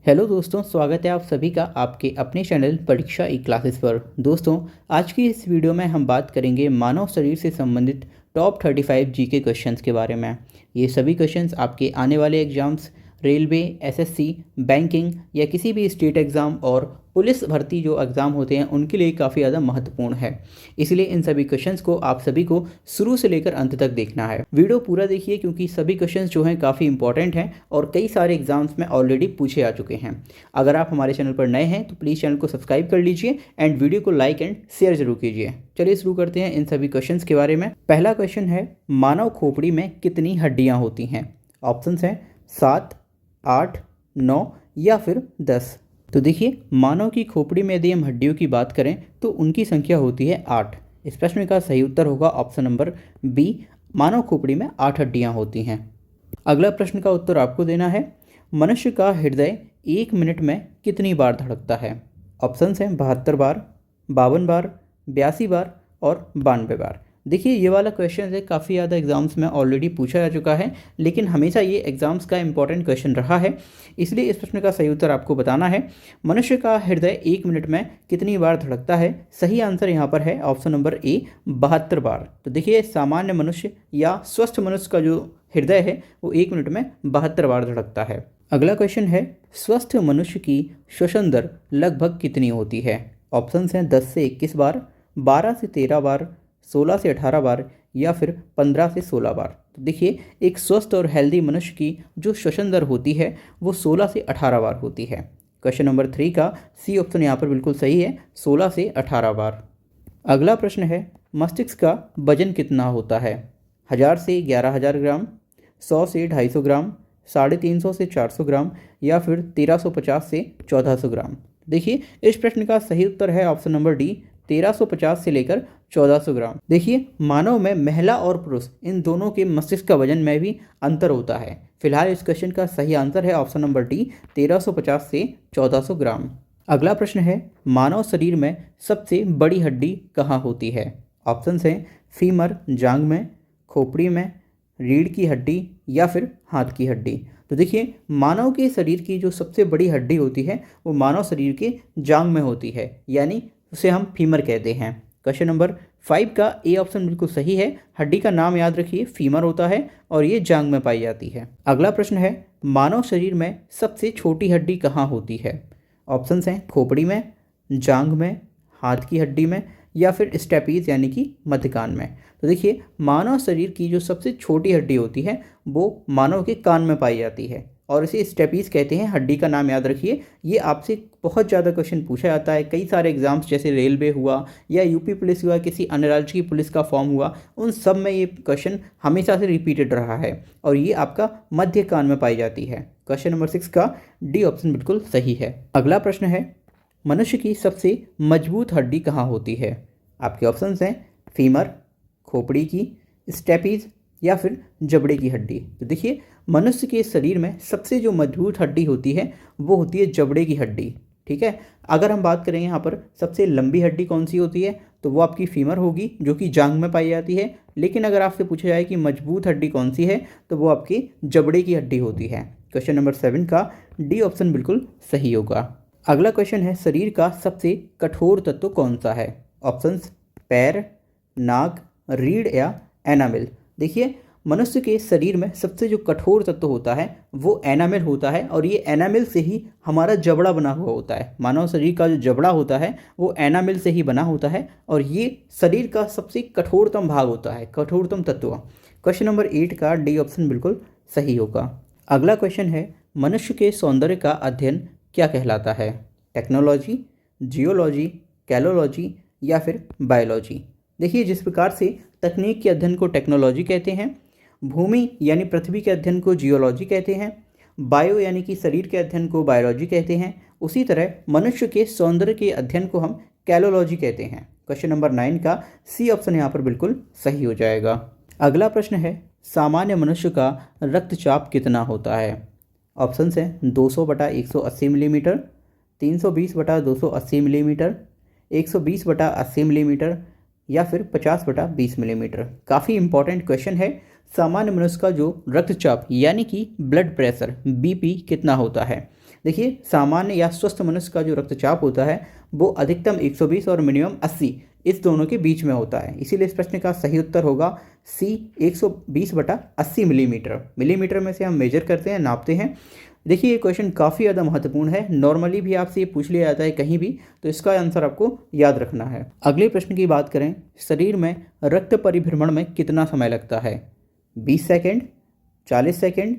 Hello दोस्तों, स्वागत है आप सभी का आपके अपने चैनल परीक्षा ई क्लासेस पर। दोस्तों, आज की इस वीडियो में हम बात करेंगे मानव शरीर से संबंधित टॉप 35 जीके क्वेश्चंस के बारे में। ये सभी क्वेश्चंस आपके आने वाले एग्जाम्स, रेलवे, एसएससी, बैंकिंग या किसी भी स्टेट एग्ज़ाम और पुलिस भर्ती जो एग्ज़ाम होते हैं उनके लिए काफ़ी ज़्यादा महत्वपूर्ण है। इसलिए इन सभी क्वेश्चंस को आप सभी को शुरू से लेकर अंत तक देखना है। वीडियो पूरा देखिए क्योंकि सभी क्वेश्चंस जो हैं काफ़ी इंपॉर्टेंट हैं और कई सारे एग्जाम्स में ऑलरेडी पूछे आ चुके हैं। अगर आप हमारे चैनल पर नए हैं तो प्लीज़ चैनल को सब्सक्राइब कर लीजिए एंड वीडियो को लाइक एंड शेयर जरूर कीजिए। चलिए शुरू करते हैं इन सभी क्वेश्चंस के बारे में। पहला क्वेश्चन है, मानव खोपड़ी में कितनी हड्डियाँ होती हैं? ऑप्शंस हैं 7, 8, 9 या फिर 10। तो देखिए, मानव की खोपड़ी में यदि हम हड्डियों की बात करें तो उनकी संख्या होती है 8। इस प्रश्न का सही उत्तर होगा ऑप्शन नंबर बी, मानव खोपड़ी में 8 हड्डियां होती हैं। अगला प्रश्न का उत्तर आपको देना है, मनुष्य का हृदय 1 मिनट में कितनी बार धड़कता है? ऑप्शंस हैं 72 बार, 52 बार, 82 बार और 92 बार। देखिए, ये वाला क्वेश्चन है काफ़ी ज़्यादा एग्जाम्स में ऑलरेडी पूछा जा चुका है, लेकिन हमेशा ये एग्जाम्स का इंपॉर्टेंट क्वेश्चन रहा है। इसलिए इस प्रश्न का सही उत्तर आपको बताना है, मनुष्य का हृदय 1 मिनट में कितनी बार धड़कता है? सही आंसर यहाँ पर है ऑप्शन नंबर ए, 72 बार। तो देखिए, सामान्य मनुष्य या स्वस्थ मनुष्य का जो हृदय है वो 1 मिनट में 72 बार धड़कता है। अगला क्वेश्चन है, स्वस्थ मनुष्य की श्वसन दर लगभग कितनी होती है? ऑप्शंस हैं 10 से 21 बार, 12 से 13 बार, 16 से 18 बार या फिर 15 से 16 बार। तो देखिए, एक स्वस्थ और हेल्दी मनुष्य की जो श्वसन दर होती है वो 16 से 18 बार होती है। क्वेश्चन नंबर 3 का सी ऑप्शन यहाँ पर बिल्कुल सही है, 16 से 18 बार। अगला प्रश्न है, मस्तिष्क का वजन कितना होता है? 1000 से 11,000 ग्राम, 100 से 250 ग्राम, 350 से 400 ग्राम या फिर 1350 से 1400 ग्राम। देखिए, इस प्रश्न का सही उत्तर है ऑप्शन नंबर डी, 1350 से लेकर 1400 ग्राम। देखिए, मानव में महिला और पुरुष इन दोनों के मस्तिष्क का वजन में भी अंतर होता है। फिलहाल इस क्वेश्चन का सही आंसर है ऑप्शन नंबर डी, 1350 से 1400 ग्राम। अगला प्रश्न है, मानव शरीर में सबसे बड़ी हड्डी कहाँ होती है? ऑप्शंस हैं फीमर जांघ में, खोपड़ी में, रीढ़ की हड्डी या फिर हाथ की हड्डी। तो देखिए, मानव के शरीर की जो सबसे बड़ी हड्डी होती है वो मानव शरीर के जांघ में होती है, यानी उसे हम फीमर कहते हैं। क्वेश्चन नंबर 5 का ए ऑप्शन बिल्कुल सही है। हड्डी का नाम याद रखिए, फीमर होता है और ये जांघ में पाई जाती है। अगला प्रश्न है, मानव शरीर में सबसे छोटी हड्डी कहाँ होती है? ऑप्शंस हैं खोपड़ी में, जांघ में, हाथ की हड्डी में या फिर स्टेपीज यानी कि मध्य कान में। तो देखिए, मानव शरीर की जो सबसे छोटी हड्डी होती है वो मानव के कान में पाई जाती है और इसे स्टेपीज कहते हैं। हड्डी का नाम याद रखिए। ये आपसे बहुत ज़्यादा क्वेश्चन पूछा जाता है। कई सारे एग्जाम्स जैसे रेलवे हुआ या यूपी पुलिस हुआ, किसी अन्य राज्य की पुलिस का फॉर्म हुआ, उन सब में ये क्वेश्चन हमेशा से रिपीटेड रहा है और ये आपका मध्य कान में पाई जाती है। क्वेश्चन नंबर 6 का डी ऑप्शन बिल्कुल सही है। अगला प्रश्न है, मनुष्य की सबसे मजबूत हड्डी कहाँ होती है? आपके ऑप्शंस हैं फीमर, खोपड़ी की, स्टेपीज या फिर जबड़े की हड्डी। तो देखिए, मनुष्य के शरीर में सबसे जो मजबूत हड्डी होती है वो होती है जबड़े की हड्डी। ठीक है, अगर हम बात करें यहाँ पर सबसे लंबी हड्डी कौन सी होती है तो वो आपकी फीमर होगी जो कि जांघ में पाई जाती है। लेकिन अगर आपसे पूछा जाए कि मजबूत हड्डी कौन सी है तो वो आपकी जबड़े की हड्डी होती है। क्वेश्चन नंबर 7 का डी ऑप्शन बिल्कुल सही होगा। अगला क्वेश्चन है, शरीर का सबसे कठोर तत्व कौन सा है? ऑप्शंस पैर, नाक, रीढ़ या एनामिल। देखिए, मनुष्य के शरीर में सबसे जो कठोर तत्व होता है वो एनामिल होता है और ये एनामिल से ही हमारा जबड़ा बना हुआ होता है। मानव शरीर का जो जबड़ा होता है वो एनामिल से ही बना होता है और ये शरीर का सबसे कठोरतम भाग होता है, कठोरतम तत्व। क्वेश्चन नंबर 8 का डी ऑप्शन बिल्कुल सही होगा। अगला क्वेश्चन है, मनुष्य के सौंदर्य का अध्ययन क्या कहलाता है? टेक्नोलॉजी, जियोलॉजी, कैलोलॉजी या फिर बायोलॉजी। देखिए, जिस प्रकार से तकनीक के अध्ययन को टेक्नोलॉजी कहते हैं, भूमि यानी पृथ्वी के अध्ययन को जियोलॉजी कहते हैं, बायो यानी कि शरीर के अध्ययन को बायोलॉजी कहते हैं, उसी तरह मनुष्य के सौंदर्य के अध्ययन को हम कैलोलॉजी कहते हैं। क्वेश्चन नंबर 9 का सी ऑप्शन यहाँ पर बिल्कुल सही हो जाएगा। अगला प्रश्न है, सामान्य मनुष्य का रक्तचाप कितना होता है? ऑप्शंस हैं 200/180 मिलीमीटर, 320/280 मिलीमीटर, 120/80 मिलीमीटर या फिर 50/20 मिलीमीटर। काफ़ी इंपॉर्टेंट क्वेश्चन है। सामान्य मनुष्य का जो रक्तचाप यानी कि ब्लड प्रेशर बीपी कितना होता है? देखिए सामान्य या स्वस्थ मनुष्य का जो रक्तचाप होता है वो अधिकतम 120 और मिनिमम 80 इस दोनों के बीच में होता है। इसीलिए इस प्रश्न का सही उत्तर होगा सी 120/80 मिलीमीटर। मिलीमीटर में से हम मेजर करते हैं, नापते हैं। देखिए ये क्वेश्चन काफ़ी ज़्यादा महत्वपूर्ण है, नॉर्मली भी आपसे ये पूछ लिया जाता है कहीं भी, तो इसका आंसर आपको याद रखना है। अगले प्रश्न की बात करें, शरीर में रक्त परिभ्रमण में कितना समय लगता है? 20 सेकेंड, 40 सेकेंड,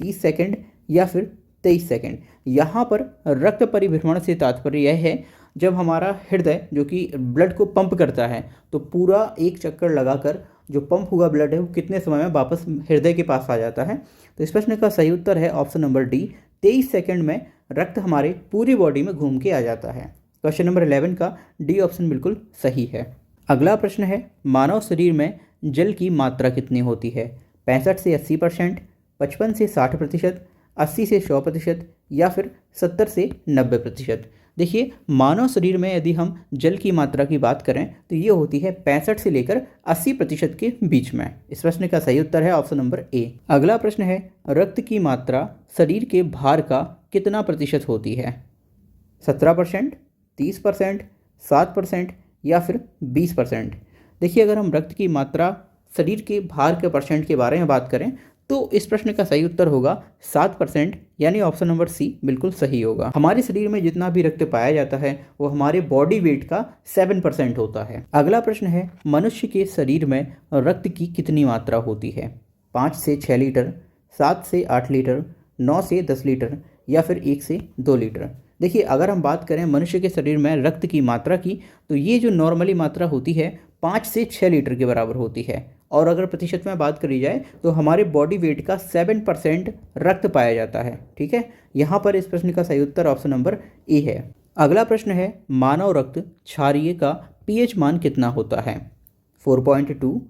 30 सेकेंड या फिर 23 सेकेंड। यहाँ पर रक्त परिभ्रमण से तात्पर्य यह है जब हमारा हृदय जो कि ब्लड को पंप करता है तो पूरा एक चक्कर लगाकर जो पंप हुआ ब्लड है वो कितने समय में वापस हृदय के पास आ जाता है। तो इस प्रश्न का सही उत्तर है ऑप्शन नंबर डी, 23 सेकेंड में रक्त हमारे पूरी बॉडी में घूम के आ जाता है। क्वेश्चन नंबर 11 का डी ऑप्शन बिल्कुल सही है। अगला प्रश्न है, मानव शरीर में जल की मात्रा कितनी होती है? 65 से 80%, 55 से 60%, 80 से 100% या फिर 70 से 90%। देखिए मानव शरीर में यदि हम जल की मात्रा की बात करें तो ये होती है 65 से लेकर 80% के बीच में। इस प्रश्न का सही उत्तर है ऑप्शन नंबर ए। अगला प्रश्न है, रक्त की मात्रा शरीर के भार का कितना प्रतिशत होती है? 17%, 30%, 7% या फिर 20%। देखिए अगर हम रक्त की मात्रा शरीर के भार के परसेंट के बारे में बात करें तो इस प्रश्न का सही उत्तर होगा 7%, यानी ऑप्शन नंबर सी बिल्कुल सही होगा। हमारे शरीर में जितना भी रक्त पाया जाता है वो हमारे बॉडी वेट का 7% होता है। अगला प्रश्न है, मनुष्य के शरीर में रक्त की कितनी मात्रा होती है? 5 से 6 लीटर, 7 से 8 लीटर, 9 से 10 लीटर या फिर 1 से 2 लीटर। देखिए अगर हम बात करें मनुष्य के शरीर में रक्त की मात्रा की तो ये जो नॉर्मली मात्रा होती है 5 से 6 लीटर के बराबर होती है, और अगर प्रतिशत में बात करी जाए तो हमारे बॉडी वेट का 7% रक्त पाया जाता है। ठीक है, यहाँ पर इस प्रश्न का सही उत्तर ऑप्शन नंबर ए है। अगला प्रश्न है, मानव रक्त क्षारीय का पीएच मान कितना होता है? 4.2,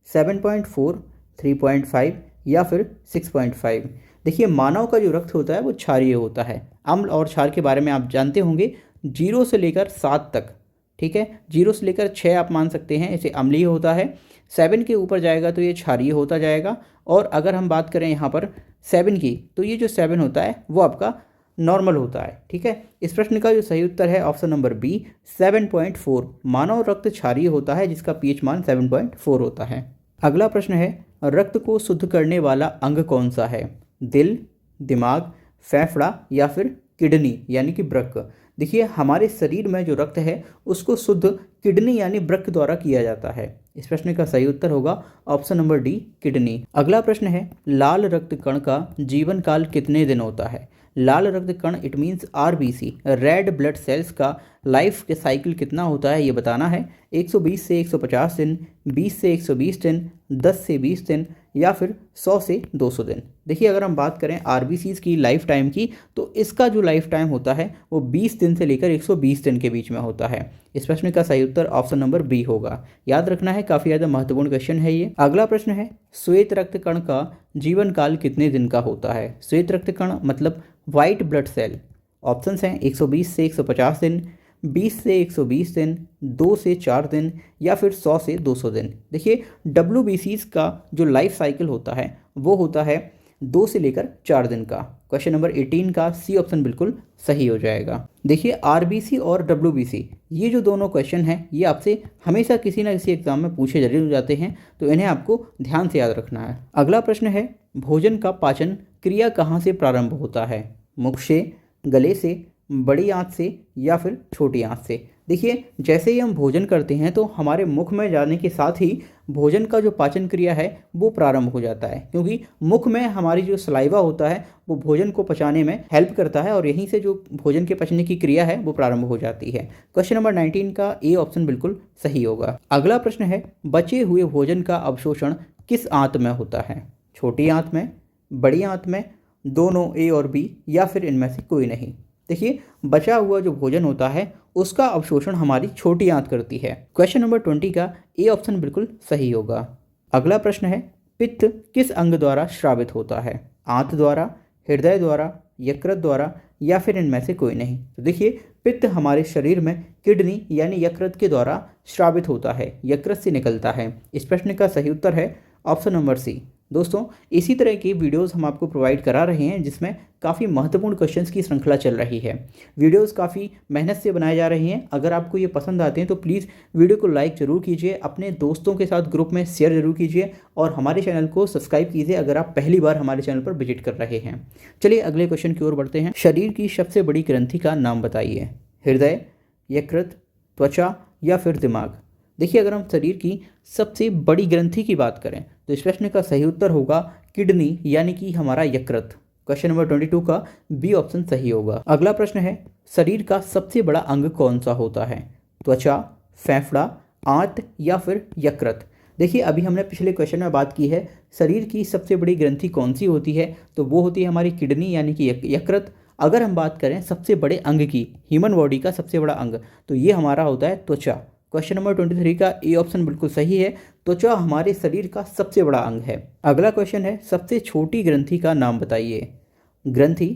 7.4, 3.5 या फिर 6.5। देखिए मानव का जो रक्त होता है वो क्षारीय होता है। अम्ल और क्षार के बारे में आप जानते होंगे, 0 से लेकर 7 तक। ठीक है, 0 से लेकर 6 आप मान सकते हैं, इसे अम्लीय होता है। 7 के ऊपर जाएगा तो ये क्षारीय होता जाएगा, और अगर हम बात करें यहाँ पर 7 की तो ये जो 7 होता है वो आपका नॉर्मल होता है। ठीक है, इस प्रश्न का जो सही उत्तर है ऑप्शन नंबर बी, 7.4। मानव रक्त क्षारीय होता है जिसका पीएच मान 7.4 होता है। अगला प्रश्न है, रक्त को शुद्ध करने वाला अंग कौन सा है? दिल, दिमाग, फेफड़ा या फिर किडनी यानी कि वृक्क। देखिए हमारे शरीर में जो रक्त है उसको शुद्ध किडनी यानी वृक्क द्वारा किया जाता है। इस प्रश्न का सही उत्तर होगा ऑप्शन नंबर डी, किडनी। अगला प्रश्न है, लाल रक्त कण का जीवन काल कितने दिन होता है? लाल रक्त कण it means RBC, red blood cells का लाइफ के साइकिल कितना होता है ये बताना है। 120 से 150 दिन, 20 से 120 दिन, 10 से 20 दिन या फिर 100 से 200 दिन। देखिए अगर हम बात करें आरबीसीज की लाइफ टाइम की तो इसका जो लाइफ टाइम होता है वो 20 दिन से लेकर 120 दिन के बीच में होता है। इस प्रश्न का सही उत्तर ऑप्शन नंबर बी होगा। याद रखना है, काफ़ी ज़्यादा महत्वपूर्ण क्वेश्चन है ये। अगला प्रश्न है, श्वेत रक्त कण का जीवन काल कितने दिन का होता है? श्वेत रक्त कण मतलब वाइट ब्लड सेल। ऑप्शंस हैं 120 से 150 दिन, 20 से 120 दिन, 2 से 4 दिन या फिर 100 से 200 दिन। देखिए WBCs का जो लाइफ साइकिल होता है वो होता है 2 से लेकर 4 दिन का। क्वेश्चन नंबर 18 का सी ऑप्शन बिल्कुल सही हो जाएगा। देखिए आरबीसी और WBC ये जो दोनों क्वेश्चन हैं ये आपसे हमेशा किसी ना किसी एग्जाम में पूछे जरूर जाते हैं, तो इन्हें आपको ध्यान से याद रखना है। अगला प्रश्न है, भोजन का पाचन क्रिया कहाँ से प्रारंभ होता है? मुख से, गले से, बड़ी आंत से या फिर छोटी आंत से। देखिए जैसे ही हम भोजन करते हैं तो हमारे मुख में जाने के साथ ही भोजन का जो पाचन क्रिया है वो प्रारंभ हो जाता है, क्योंकि मुख में हमारी जो सलाइवा होता है वो भोजन को पचाने में हेल्प करता है और यहीं से जो भोजन के पचने की क्रिया है वो प्रारंभ हो जाती है। क्वेश्चन नंबर 19 का ए ऑप्शन बिल्कुल सही होगा। अगला प्रश्न है, बचे हुए भोजन का अवशोषण किस आंत में होता है? छोटी आंत में, बड़ी आंत में, दोनों ए और बी या फिर इनमें से कोई नहीं। देखिए बचा हुआ जो भोजन होता है उसका अवशोषण हमारी छोटी आंत करती है। क्वेश्चन नंबर 20 का ए ऑप्शन बिल्कुल सही होगा। अगला प्रश्न है, पित्त किस अंग द्वारा स्रावित होता है? आंत द्वारा, हृदय द्वारा, यकृत द्वारा या फिर इनमें से कोई नहीं। तो देखिए पित्त हमारे शरीर में किडनी यानी यकृत के द्वारा स्रावित होता है, यकृत से निकलता है। इस प्रश्न का सही उत्तर है ऑप्शन नंबर सी, दोस्तों इसी तरह की वीडियोस हम आपको प्रोवाइड करा रहे हैं जिसमें काफ़ी महत्वपूर्ण क्वेश्चंस की श्रृंखला चल रही है। वीडियोस काफ़ी मेहनत से बनाए जा रहे हैं। अगर आपको ये पसंद आते हैं तो प्लीज़ वीडियो को लाइक ज़रूर कीजिए, अपने दोस्तों के साथ ग्रुप में शेयर ज़रूर कीजिए और हमारे चैनल को सब्सक्राइब कीजिए अगर आप पहली बार हमारे चैनल पर विजिट कर रहे हैं। चलिए अगले क्वेश्चन की ओर बढ़ते हैं। शरीर की सबसे बड़ी ग्रंथि का नाम बताइए। हृदय, यकृत, त्वचा या फिर दिमाग। देखिए अगर हम शरीर की सबसे बड़ी ग्रंथि की बात करें तो इस प्रश्न का सही उत्तर होगा किडनी यानी कि हमारा यकृत। क्वेश्चन नंबर 22 का बी ऑप्शन सही होगा। अगला प्रश्न है शरीर का सबसे बड़ा अंग कौन सा होता है। त्वचा, फेफड़ा, आंत या फिर यकृत। देखिए अभी हमने पिछले क्वेश्चन में बात की है शरीर की सबसे बड़ी ग्रंथि कौन सी होती है, तो वो होती है हमारी किडनी यानी कि यकृत। अगर हम बात करें सबसे बड़े अंग की, ह्यूमन बॉडी का सबसे बड़ा अंग, तो ये हमारा होता है त्वचा। क्वेश्चन नंबर 23 का ए ऑप्शन बिल्कुल सही है। त्वचा हमारे शरीर का सबसे बड़ा अंग है। अगला क्वेश्चन है सबसे छोटी ग्रंथि का नाम बताइए। ग्रंथि,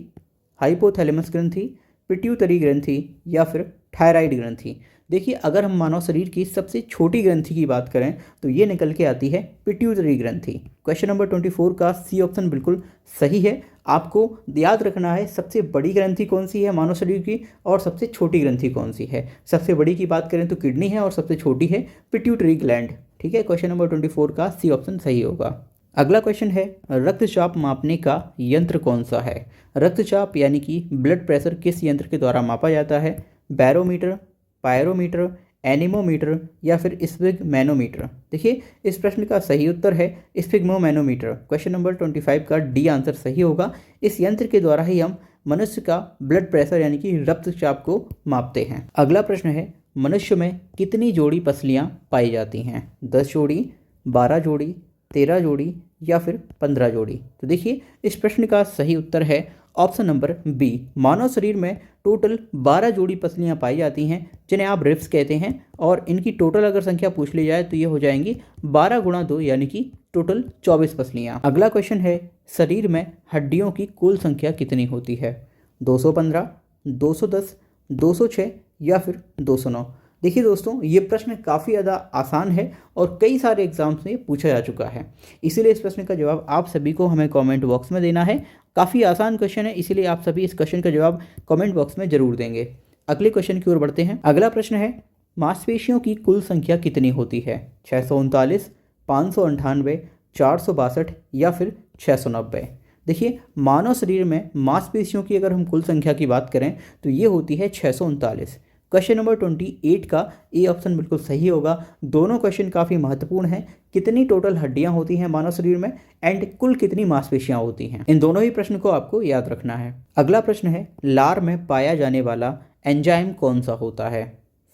हाइपोथैलेमस ग्रंथि, पिट्यूटरी ग्रंथि या फिर थायराइड ग्रंथि। देखिए अगर हम मानव शरीर की सबसे छोटी ग्रंथि की बात करें तो ये निकल के आती है पिट्यूटरी ग्रंथि। क्वेश्चन नंबर 24 का सी ऑप्शन बिल्कुल सही है। आपको याद रखना है सबसे बड़ी ग्रंथि कौन सी है मानव शरीर की और सबसे छोटी ग्रंथि कौन सी है। सबसे बड़ी की बात करें तो किडनी है और सबसे छोटी है पिट्यूटरी ग्लैंड। ठीक है, क्वेश्चन नंबर 24 का सी ऑप्शन सही होगा। अगला क्वेश्चन है रक्तचाप मापने का यंत्र कौन सा है। रक्तचाप यानी कि ब्लड प्रेशर किस यंत्र के द्वारा मापा जाता है। बैरोमीटर, पायरोमीटर, एनीमोमीटर या फिर स्पिगमैनोमीटर। देखिए इस प्रश्न का सही उत्तर है स्पिगमोमैनोमीटर। क्वेश्चन नंबर 25 का डी आंसर सही होगा। इस यंत्र के द्वारा ही हम मनुष्य का ब्लड प्रेशर यानी कि रक्तचाप को मापते हैं। अगला प्रश्न है मनुष्य में कितनी जोड़ी पसलियां पाई जाती हैं। 10 जोड़ी, 12 जोड़ी, 13 जोड़ी या फिर 15 जोड़ी। तो देखिए इस प्रश्न का सही उत्तर है ऑप्शन नंबर बी। मानव शरीर में टोटल 12 जोड़ी पसलियां पाई जाती हैं जिन्हें आप रिब्स कहते हैं और इनकी टोटल अगर संख्या पूछ ली जाए तो ये हो जाएंगी 12 गुणा 2 यानी कि टोटल 24 पसलियां। अगला क्वेश्चन है शरीर में हड्डियों की कुल संख्या कितनी होती है। 215, 210, 206 या फिर 209। देखिए दोस्तों ये प्रश्न काफ़ी ज़्यादा आसान है और कई सारे एग्जाम्स में पूछा जा चुका है, इसीलिए इस प्रश्न का जवाब आप सभी को हमें कमेंट बॉक्स में देना है। काफ़ी आसान क्वेश्चन है इसीलिए आप सभी इस क्वेश्चन का जवाब कमेंट बॉक्स में जरूर देंगे। अगले क्वेश्चन की ओर बढ़ते हैं। अगला प्रश्न है मांसपेशियों की कुल संख्या कितनी होती है। 639, 598, 462 या फिर 690। देखिए मानव शरीर में मांसपेशियों की अगर हम कुल संख्या की बात करें तो ये होती है 639। क्वेश्चन नंबर 28 का ए ऑप्शन बिल्कुल सही होगा। दोनों क्वेश्चन काफ़ी महत्वपूर्ण हैं। कितनी टोटल हड्डियां होती हैं मानव शरीर में एंड कुल कितनी मांसपेशियां होती हैं, इन दोनों ही प्रश्न को आपको याद रखना है। अगला प्रश्न है लार में पाया जाने वाला एंजाइम कौन सा होता है।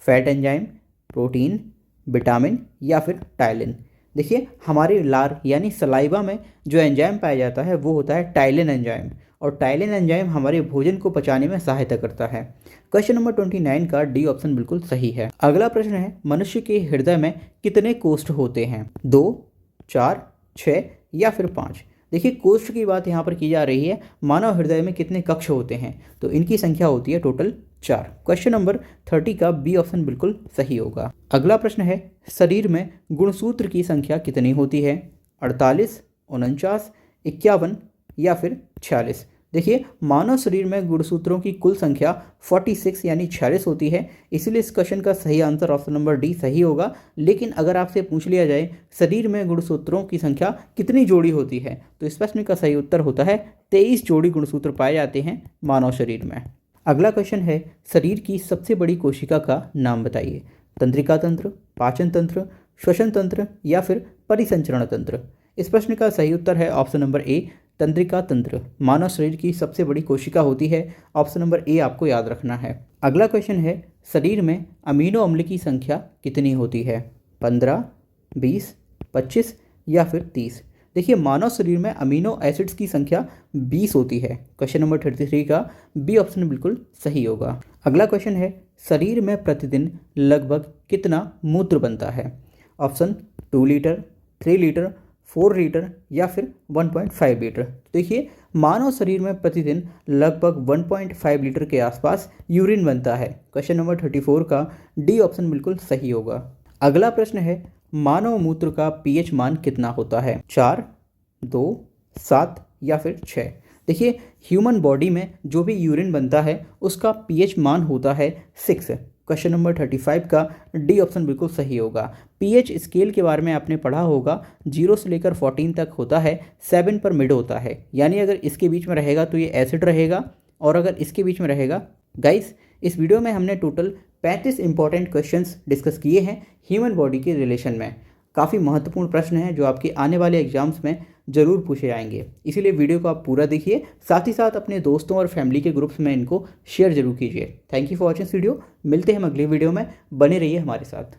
फैट एंजाइम, प्रोटीन, विटामिन या फिर टाइलिन। देखिए हमारे लार यानी सलाइवा में जो एंजाइम पाया जाता है वो होता है टाइलिन एंजाइम और टाइलिन एंजाइम हमारे भोजन को पचाने में सहायता करता है। क्वेश्चन नंबर 29 का डी ऑप्शन बिल्कुल सही है। अगला प्रश्न है मनुष्य के हृदय में कितने कोष्ठ होते हैं। 2, 4, 6 या फिर 5। देखिए कोष्ठ की बात यहाँ पर की जा रही है। मानव हृदय में कितने कक्ष होते हैं तो इनकी संख्या होती है टोटल 4। क्वेश्चन नंबर 30 का बी ऑप्शन बिल्कुल सही होगा। अगला प्रश्न है शरीर में गुणसूत्र की संख्या कितनी होती है। 48, 49, 51 या फिर 46। देखिए मानव शरीर में गुणसूत्रों की कुल संख्या 46 यानी 46 होती है, इसीलिए इस क्वेश्चन का सही आंसर ऑप्शन नंबर डी सही होगा। लेकिन अगर आपसे पूछ लिया जाए शरीर में गुणसूत्रों की संख्या कितनी जोड़ी होती है तो इस प्रश्न का सही उत्तर होता है 23 जोड़ी गुणसूत्र पाए जाते हैं मानव शरीर में। अगला क्वेश्चन है शरीर की सबसे बड़ी कोशिका का नाम बताइए। तंत्रिका तंत्र, पाचन तंत्र, श्वसन तंत्र या फिर परिसंचरण तंत्र। इस प्रश्न का सही उत्तर है ऑप्शन नंबर ए तंत्रिका तंत्र। मानव शरीर की सबसे बड़ी कोशिका होती है। ऑप्शन नंबर ए आपको याद रखना है। अगला क्वेश्चन है शरीर में अमीनो अम्ल की संख्या कितनी होती है। 15, 20, 25 या फिर 30। देखिए मानव शरीर में अमीनो एसिड्स की संख्या 20 होती है। क्वेश्चन नंबर 33 का बी ऑप्शन बिल्कुल सही होगा। अगला क्वेश्चन है शरीर में प्रतिदिन लगभग कितना मूत्र बनता है। ऑप्शन 2 लीटर, 3 लीटर, 4 लीटर या फिर 1.5 लीटर। देखिए मानव शरीर में प्रतिदिन लगभग 1.5 लीटर के आसपास यूरिन बनता है। क्वेश्चन नंबर 34 का डी ऑप्शन बिल्कुल सही होगा। अगला प्रश्न है मानव मूत्र का पीएच मान कितना होता है। 4, 2, 7 या फिर 6। देखिए ह्यूमन बॉडी में जो भी यूरिन बनता है उसका पीएच मान होता है 6। क्वेश्चन नंबर 35 का डी ऑप्शन बिल्कुल सही होगा। पीएच स्केल के बारे में आपने पढ़ा होगा, 0 से लेकर 14 तक होता है, 7 पर मिड होता है, यानी अगर इसके बीच में रहेगा तो ये एसिड रहेगा, और अगर इसके बीच में रहेगा। गाइस इस वीडियो में हमने टोटल 35 इंपॉर्टेंट क्वेश्चंस डिस्कस किए हैं ह्यूमन बॉडी के रिलेशन में। काफ़ी महत्वपूर्ण प्रश्न हैं जो आपके आने वाले एग्जाम्स में ज़रूर पूछे जाएंगे, इसीलिए वीडियो को आप पूरा देखिए, साथ ही साथ अपने दोस्तों और फैमिली के ग्रुप्स में इनको शेयर जरूर कीजिए। Thank you for watching video. मिलते हैं हम अगली वीडियो में, बने रहिए हमारे साथ।